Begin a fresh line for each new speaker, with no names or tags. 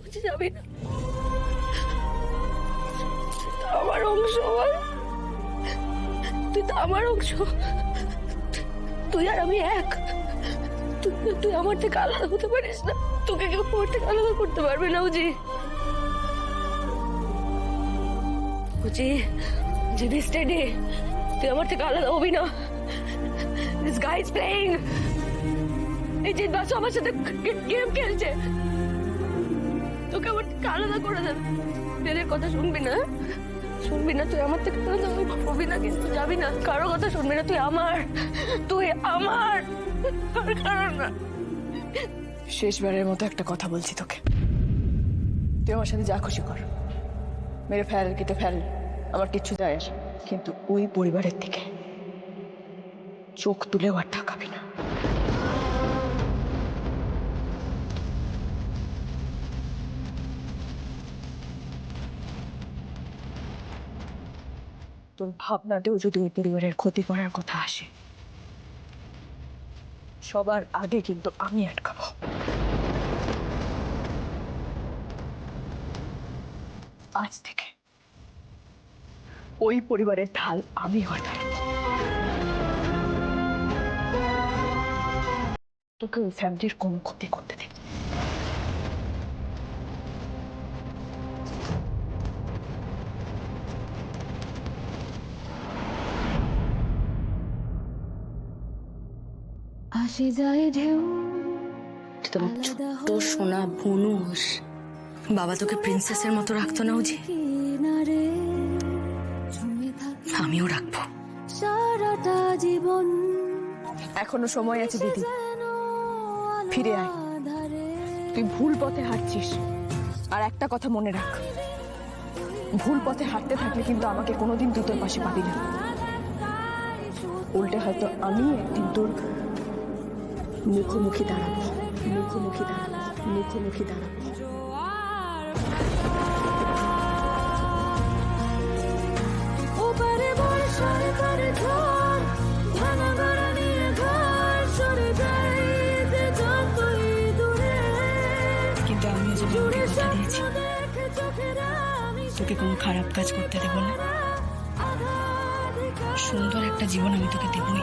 বুঝে যাবি না, আমার অংশ বল, তুই তো আমার অংশ, তুই আর আমি এক। তুই আমার থেকে আলাদা হতে পারিস না, তোকে কেউ আমার থেকে আলাদা করতে পারবে না। উজি উজি জিবি স্টেডি, তুই আমার থেকে আলাদা হবি না। This guy is playing. এই জিৎ বাসু আমার সাথে গেম খেলছে, তোকে আমার থেকে আলাদা করে দেবে। তেলের কথা শুনবি না, শুনবি না, তুই আমার থেকে আলাদা হবি না, কিন্তু যাবি না, কারো কথা শুনবি না। তুই আমার, তুই আমার, আর কারণ না।
শেষবারের মতো একটা কথা বলছি তোকে, তুই আমার সাথে যা খুশি কর, মেরে ফেল, কেটে ফেল, আমার কিচ্ছু যায় আসে, কিন্তু ওই পরিবারের থেকে চোখ তুলেও আর তাকাবি না। তোর ভাবনাতেও যদি ওই পরিবারের ক্ষতি করার কথা আসে, সবার আগে কিন্তু আমি আটকাবো। আজ থেকে ওই পরিবারের ঢাল আমি হটাই। তোকে ওই ফ্যামিলির কোনো ক্ষতি করতে দেব।
আসে যায় ঢেউ, তোমার ছোট্ট সোনা ভুনুস, বাবা তোকে প্রিন্সেসের মতো রাখতো না উজি? আমিও রাখবো সারাটা জীবন।
এখনো সময় আছে দিদি, ফিরে আয়। তুই ভুল পথে হাঁটছিস, আর একটা কথা মনে রাখ, ভুল পথে হাঁটতে থাকলে কিন্তু আমাকে কোনোদিন তুই তোর পাশে পাবি না। উল্টে হয়তো আমি একদিন তোর মুখোমুখি দাঁড়াবো, মুখোমুখি দাঁড়াবো, মুখোমুখি দাঁড়াবো। কিন্তু আমিও যে বাবাকে কথা দিয়েছি, তোকে কোনো খারাপ কাজ করতে দেবো না, সুন্দর একটা জীবন আমি তোকে দেবই।